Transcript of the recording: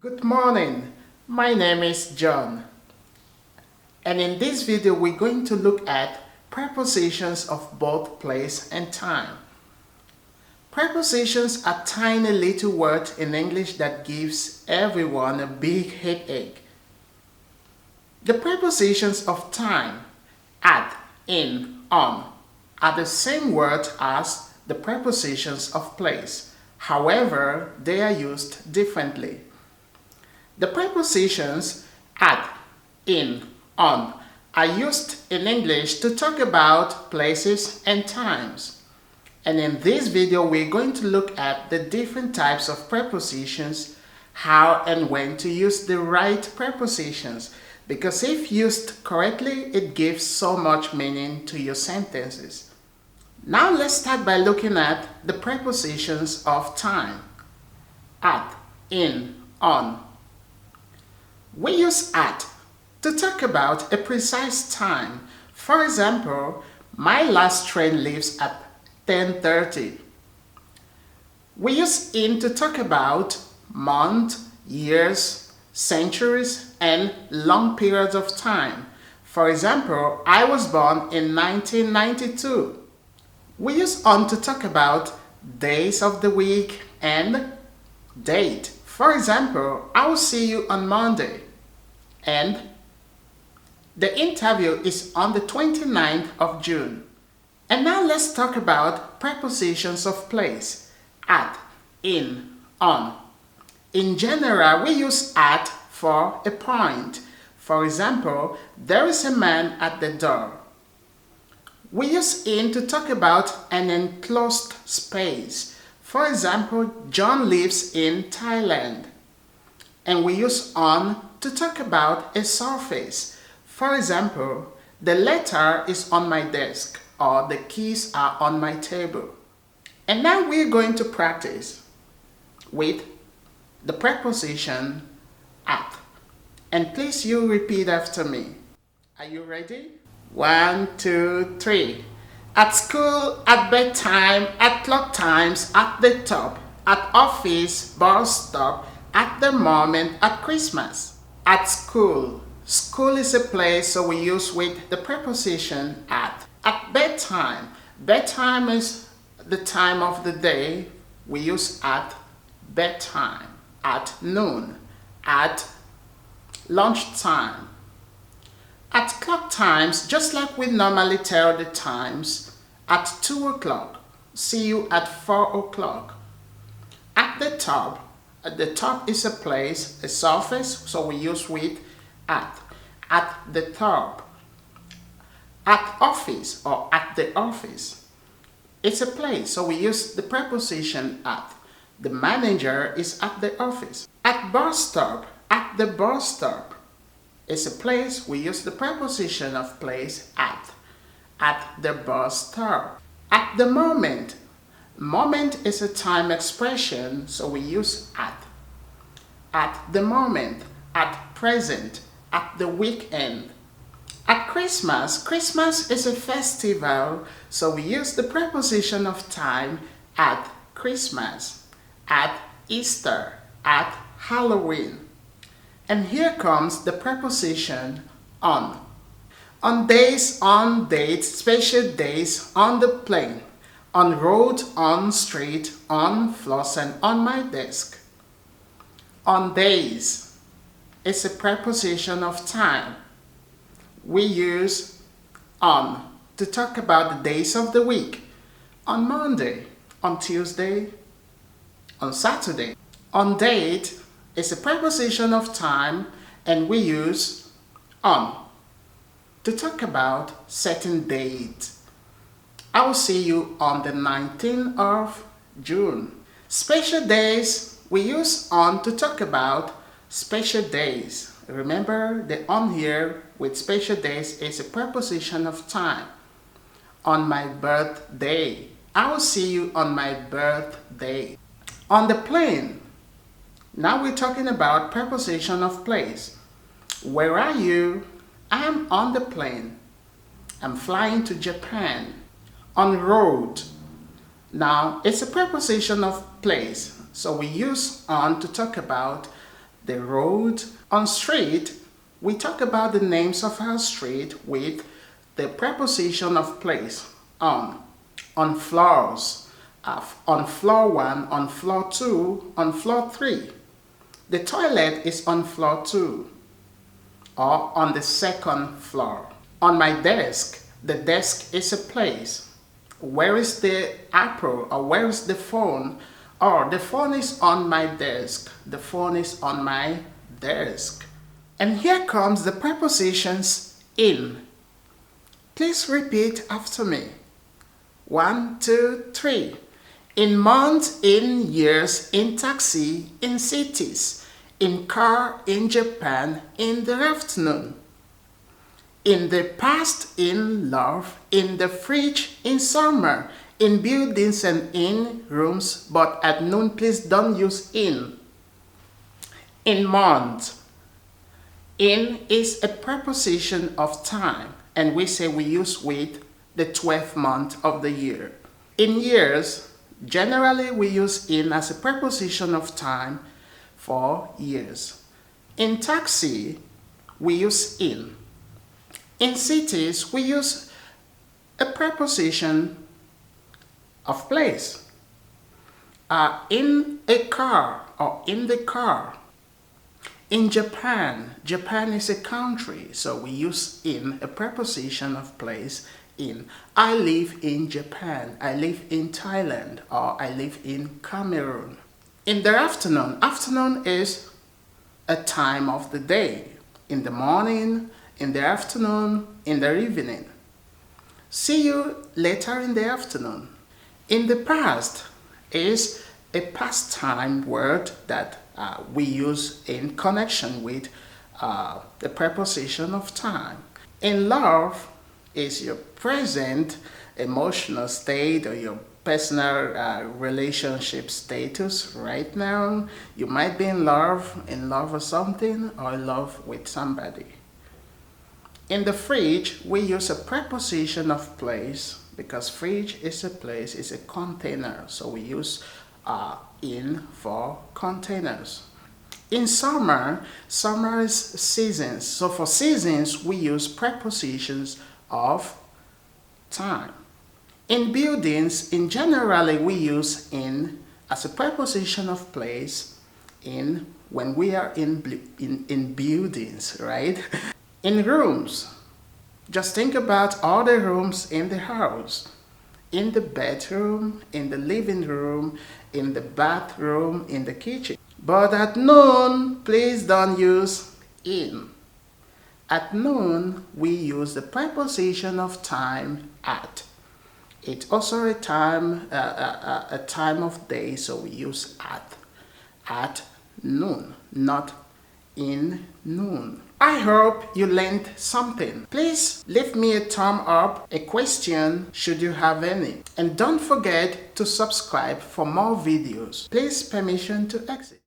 Good morning, my name is John, and in this video we're going to look at prepositions of both place and time. Prepositions are tiny little words in English that gives everyone a big headache. The prepositions of time, at, in, on, are the same word as the prepositions of place. However, they are used differently. The prepositions at, in, on are used in English to talk about places and times. And in this video, we're going to look at the different types of prepositions, how and when to use the right prepositions, because if used correctly, it gives so much meaning to your sentences. Now let's start by looking at the prepositions of time. At, in, on. We use at to talk about a precise time. For example, my last train leaves at 10:30. We use in to talk about months, years, centuries, and long periods of time. For example, I was born in 1992. We use on to talk about days of the week and date. For example, I will see you on Monday. And the interview is on the 29th of June. And now let's talk about prepositions of place. At, in, on. In general, we use at for a point. For example, there is a man at the door. We use in to talk about an enclosed space. For example, John lives in Thailand. And we use on to talk about a surface. For example, the letter is on my desk or the keys are on my table. And now we're going to practice with the preposition at. And please you repeat after me. Are you ready? 1, 2, 3. At school, at bedtime, at clock times, at the top, at office, bus stop, at the moment, at Christmas. At school. School is a place, so we use with the preposition at. At bedtime. Bedtime is the time of the day. We use at bedtime. At noon. At lunchtime. At clock times, just like we normally tell the times, at 2 o'clock. See you at 4 o'clock. At the top. At the top is a place, a surface, so we use with at. At the top. At office or at the office. It's a place, so we use the preposition at. The manager is at the office. At bus stop. At the bus stop. It's a place, we use the preposition of place at. At the bus stop. At the moment. Moment is a time expression, so we use at. At the moment, at present, at the weekend. At Christmas, Christmas is a festival, so we use the preposition of time at Christmas, at Easter, at Halloween. And here comes the preposition on. On days, on dates, special days, on the plane. On road, on street, on floors, and on my desk. On days is a preposition of time. We use on to talk about the days of the week. On Monday, on Tuesday, on Saturday. On date is a preposition of time, and we use on to talk about certain dates. I will see you on the 19th of June. Special days, we use on to talk about special days. Remember, the on here with special days is a preposition of time. On my birthday. I will see you on my birthday. On the plane. Now we're talking about preposition of place. Where are you? I am on the plane. I'm flying to Japan. On road. Now, it's a preposition of place, so we use on to talk about the road. On street, we talk about the names of our street with the preposition of place. On floors, on floor 1, on floor 2, on floor 3. The toilet is on floor 2 or on the second floor. On my desk, the desk is a place. Where is the apple, or where is the phone? Or the phone is on my desk. The phone is on my desk. And here comes the prepositions in. Please repeat after me. 1, 2, 3. In months, in years, in taxi, in cities, in car, in Japan, in the afternoon. In the past, in love, in the fridge, in summer, in buildings and in rooms, but at noon, please don't use in. In month. In is a preposition of time, and we say we use with the 12th month of the year. In years, generally we use in as a preposition of time for years. In taxi, we use in. In cities, we use a preposition of place. In a car or in the car. In Japan, Japan is a country, so we use in a preposition of place in. I live in Japan, I live in Thailand, or I live in Cameroon. In the afternoon, afternoon is a time of the day. In the morning, in the afternoon, in the evening. See you later in the afternoon. In the past is a past time word that we use in connection with the preposition of time. In love is your present emotional state or your personal relationship status right now. You might be in love with something, or in love with somebody. In the fridge, we use a preposition of place because fridge is a place, it's a container, so we use in for containers. In summer, summer is seasons, so for seasons we use prepositions of time. In buildings, in generally we use in as a preposition of place in when we are in buildings, right? In rooms, just think about all the rooms in the house. In the bedroom, in the living room, in the bathroom, in the kitchen. But at noon, please don't use in. At noon, we use the preposition of time at. It's also a time of day, so we use at noon, not in noon. I hope you learned something. Please leave me a thumb up, a question should you have any. And don't forget to subscribe for more videos. Please permission to exit.